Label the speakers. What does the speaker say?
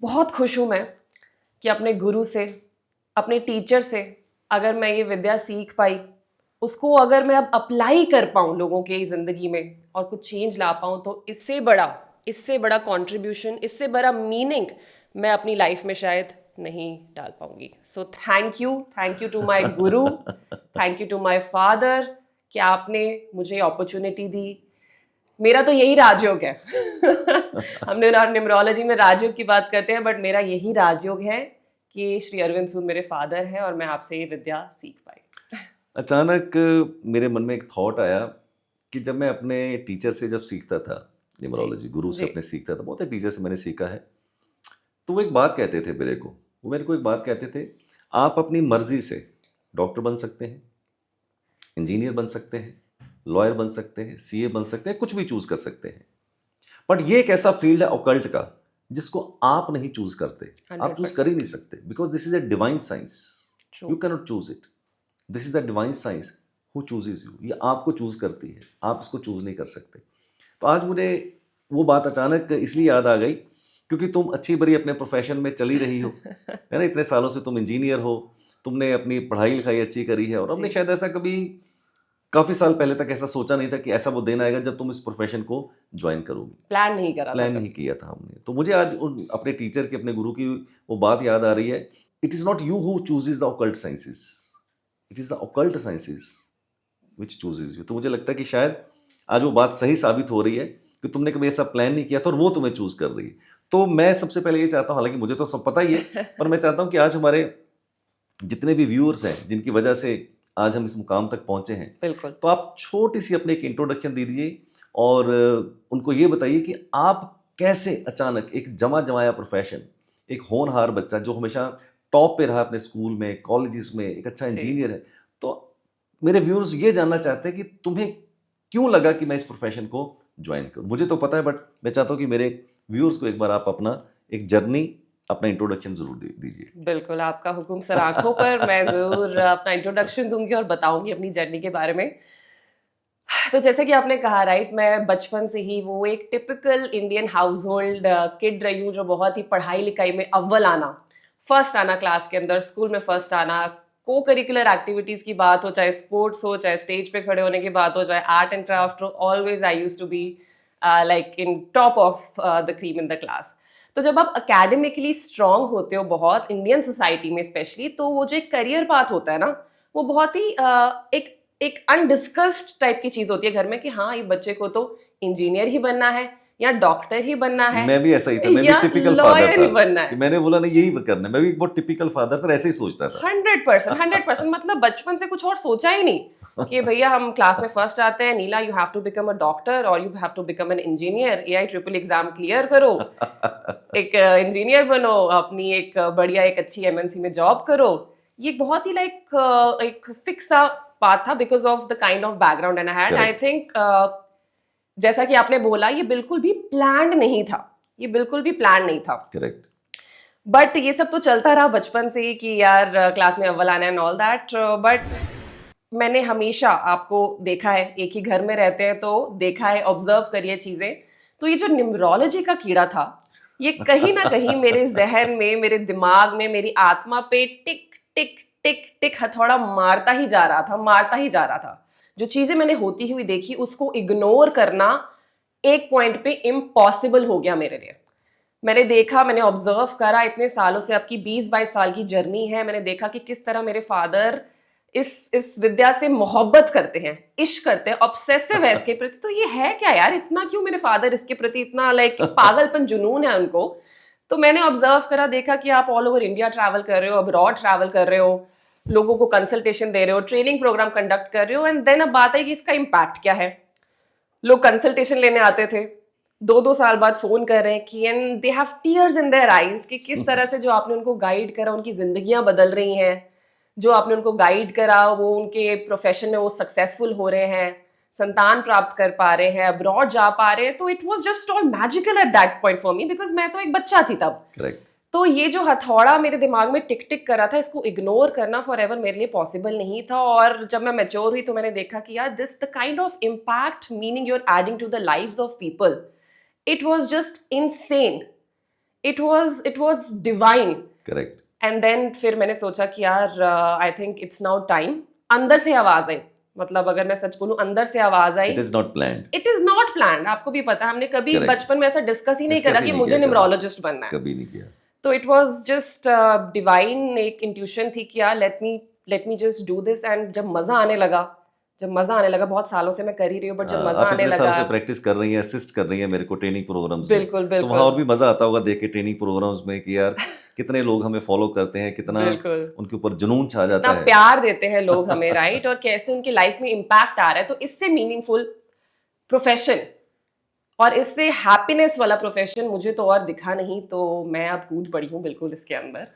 Speaker 1: बहुत खुश हूँ मैं कि अपने गुरु से, अपने टीचर से अगर मैं ये विद्या सीख पाई, उसको अगर मैं अब अप्लाई कर पाऊँ लोगों की ज़िंदगी में और कुछ चेंज ला पाऊँ, तो इससे बड़ा कंट्रीब्यूशन, इससे बड़ा मीनिंग मैं अपनी लाइफ में शायद नहीं डाल पाऊंगी. So thank you to my guru, thank you to my father कि आपने मुझे अपॉर्चुनिटी दी. मेरा तो यही राजयोग है. हमने न्यूमरोलॉजी में राजयोग की बात करते हैं, बट मेरा यही राजयोग है कि श्री अरविंद सूद मेरे फादर हैं और मैं आपसे ये विद्या सीख पाई.
Speaker 2: अचानक मेरे मन में एक थॉट आया कि जब मैं अपने टीचर से जब सीखता था न्यूमरोलॉजी, गुरु से अपने सीखता था, बहुत टीचर से मैंने सीखा है, तो वो एक बात कहते थे मेरे को एक बात कहते थे, आप अपनी मर्जी से डॉक्टर बन सकते हैं, इंजीनियर बन सकते हैं, लॉयर बन सकते हैं, सीए बन सकते हैं, कुछ भी चूज कर सकते हैं, बट ये एक ऐसा फील्ड है ऑकल्ट का जिसको आप नहीं चूज करते, आप चूज कर ही नहीं सकते, because this is a divine science, you can not choose it, this is the divine science who chooses you, ये आपको चूज करती है, आप इसको चूज नहीं कर सकते. तो आज मुझे वो बात अचानक इसलिए याद आ गई क्योंकि तुम अच्छी बड़ी अपने प्रोफेशन में चली रही हो, है ना, इतने सालों से तुम इंजीनियर हो, तुमने अपनी पढ़ाई लिखाई अच्छी करी है, और हमने शायद ऐसा कभी काफी साल पहले तक ऐसा सोचा नहीं था कि ऐसा वो दिन आएगा जब तुम इस प्रोफेशन को ज्वाइन करोगी.
Speaker 1: प्लान नहीं
Speaker 2: किया था हमने. तो मुझे आज अपने टीचर की, अपने गुरु की वो बात याद आ रही है, it is not you who chooses the occult sciences, it is the occult sciences which chooses you. तो मुझे लगता है कि शायद आज वो बात सही साबित हो रही है कि तुमने कभी ऐसा प्लान नहीं किया था और वो तुम्हें चूज कर रही है. तो मैं सबसे पहले ये चाहता हूँ, हालांकि मुझे तो सब पता ही है, पर मैं चाहता हूँ कि आज हमारे जितने भी व्यूअर्स हैं जिनकी वजह से आज हम इस मुकाम तक पहुंचे हैं,
Speaker 1: बिल्कुल,
Speaker 2: तो आप छोटी सी अपने एक इंट्रोडक्शन दीजिए और उनको ये बताइए कि आप कैसे अचानक एक जमा जमाया प्रोफेशन, एक होनहार बच्चा जो हमेशा टॉप पे रहा अपने स्कूल में, कॉलेजेस में, एक अच्छा इंजीनियर है, तो मेरे व्यूअर्स ये जानना चाहते हैं कि तुम्हें क्यों लगा कि मैं इस प्रोफेशन को ज्वाइन करूं. मुझे तो पता है, बट मैं चाहता हूं कि मेरे व्यूअर्स को एक बार आप अपना एक जर्नी, अपना इंट्रोडक्शन जरूर दीजिए.
Speaker 1: बिल्कुल आपका हुक्म सर आंखों पर. मैं जरूर अपना इंट्रोडक्शन दूंगी और बताऊंगी अपनी जर्नी के बारे में. तो जैसे कि आपने कहा, राइट, मैं बचपन से ही वो एक typical Indian house hold kid रही हूँ जो बहुत ही पढ़ाई लिखाई में अव्वल आना, फर्स्ट आना क्लास के अंदर, स्कूल में फर्स्ट आना, को करिकुलर एक्टिविटीज की बात हो, चाहे स्पोर्ट्स हो, चाहे स्टेज पे खड़े होने की बात हो, चाहे आर्ट एंड क्राफ्ट हो, always I use to be like in top of the cream in the class. तो जब आप अकेडमिकली स्ट्रांग होते हो बहुत, इंडियन सोसाइटी में स्पेशली, तो वो जो एक करियर पाथ होता है ना, वो बहुत ही एक एक अनडिस्कस्ड टाइप की चीज होती है घर में कि हाँ, ये बच्चे को तो इंजीनियर ही बनना है या डॉक्टर ही बनना है
Speaker 2: मैं भी ऐसा ही था, मैं भी
Speaker 1: या
Speaker 2: टिपिकल फादर
Speaker 1: लॉयर ही
Speaker 2: था
Speaker 1: बनना
Speaker 2: कि
Speaker 1: है.
Speaker 2: मैंने बोला नहीं यही करना है. मैं भी बहुत टिपिकल फादर था, ऐसे ही सोचता था.
Speaker 1: 100%, मतलब बचपन से कुछ और सोचा ही नहीं कि भैया हम क्लास में फर्स्ट आते हैं, Neela you have to become a doctor और you have to become an engineer, AI triple exam clear करो, एक इंजीनियर बनो, अपनी एक बढ़िया एक अच्छी एमएनसी में जॉब करो. ये बहुत ही लाइक एक फिक्स सा बात था because of the kind of background and I had. I think जैसा कि आपने बोला, ये बिल्कुल भी प्लान्ड नहीं था, ये बिल्कुल भी प्लान नहीं था.
Speaker 2: करेक्ट.
Speaker 1: बट ये सब तो चलता रहा बचपन से ही कि यार क्लास में अव्वल आना एंड ऑल दैट. बट मैंने हमेशा आपको देखा है, एक ही घर में रहते हैं तो देखा है, ऑब्जर्व करिए चीजें. तो ये जो न्यूमरोलॉजी का कीड़ा था, ये कहीं ना कहीं मेरे जहन में, मेरे दिमाग में, मेरी आत्मा पे टिक टिक टिक टिक हथौड़ा मारता ही जा रहा था, मारता ही जा रहा था. जो चीजें मैंने होती हुई देखी, उसको इग्नोर करना एक पॉइंट पे इम्पॉसिबल हो गया मेरे लिए. मैंने देखा, मैंने ऑब्जर्व करा इतने सालों से, आपकी 20-22 साल की जर्नी है. मैंने देखा कि किस तरह मेरे फादर इस विद्या से मोहब्बत करते हैं, इश्क करते हैं, ऑब्सेसिव है इसके प्रति. तो ये है क्या यार, इतना क्यों मेरे फादर इसके प्रति इतना लाइक पागलपन, जुनून है उनको. तो मैंने ऑब्जर्व करा, देखा कि आप ऑल ओवर इंडिया ट्रैवल कर रहे हो, अब्रॉड ट्रैवल कर रहे हो, लोगों को कंसल्टेशन दे रहे हो, ट्रेनिंग प्रोग्राम कंडक्ट कर रहे हो. एंड देन अब बात है कि इसका इम्पैक्ट क्या है. लोग कंसल्टेशन लेने आते थे, 2-2 साल बाद फोन कर रहे हैं कि and they have tears in their eyes कि किस तरह से जो आपने उनको गाइड करा, उनकी जिंदगियां बदल रही हैं. जो आपने उनको गाइड करा, वो उनके प्रोफेशन में वो सक्सेसफुल हो रहे हैं, संतान प्राप्त कर पा रहे हैं, अब्रॉड जा पा रहे हैं. तो it was just all magical at that point for me, because मैं तो एक बच्चा थी तब.
Speaker 2: करेक्ट.
Speaker 1: तो ये जो हथौड़ा मेरे दिमाग में टिक टिक कर रहा था, इसको इग्नोर करना फॉर एवर मेरे लिए पॉसिबल नहीं था. और जब मैं मैच्योर हुई तो मैंने देखा कि यार, this the kind of impact meaning you are adding to the lives of people, it was just insane. It was divine.
Speaker 2: Correct.
Speaker 1: And then फिर मैंने सोचा कि यार I think it's now time. अंदर से आवाज आई, मतलब अगर मैं सच बोलूं अंदर से आवाज आई।
Speaker 2: It is not planned.
Speaker 1: It is not planned, आपको भी पता है, हमने कभी
Speaker 2: Correct.
Speaker 1: बचपन में ऐसा डिस्कस ही नहीं
Speaker 2: Discuss
Speaker 1: करा
Speaker 2: ही
Speaker 1: कि
Speaker 2: नहीं
Speaker 1: मुझे
Speaker 2: किया कभी।
Speaker 1: न्यूमरोलॉजिस्ट बनना है।
Speaker 2: कभी नहीं किया।
Speaker 1: तो इट वाज जस्ट डिवाइन, एक इंट्यूशन थी कि यार let me just do this. And जब मजा आने लगा, बहुत सालों से मैं कर ही रही हूँ, बट जब मजा
Speaker 2: आप
Speaker 1: आने
Speaker 2: इतने साल
Speaker 1: लगा,
Speaker 2: से प्रैक्टिस कर रही हैं, असिस्ट कर रही हैं मेरे को ट्रेनिंग प्रोग्राम्स में,
Speaker 1: बिल्कुल
Speaker 2: तो वहाँ और भी मजा आता होगा देख के ट्रेनिंग प्रोग्राम्स में कि यार कितने लोग हमें फॉलो करते हैं, कितना
Speaker 1: बिल्कुल
Speaker 2: उनके ऊपर जुनून छा
Speaker 1: कितना
Speaker 2: जाता है।
Speaker 1: प्यार देते हैं लोग हमें, राइट, और कैसे उनकी लाइफ में इम्पैक्ट आ रहा है। तो इससे मीनिंगफुल प्रोफेशन और इससे हैप्पीनेस वाला प्रोफेशन मुझे तो और दिखा नहीं, तो मैं अब कूद पड़ी हूँ बिल्कुल इसके अंदर।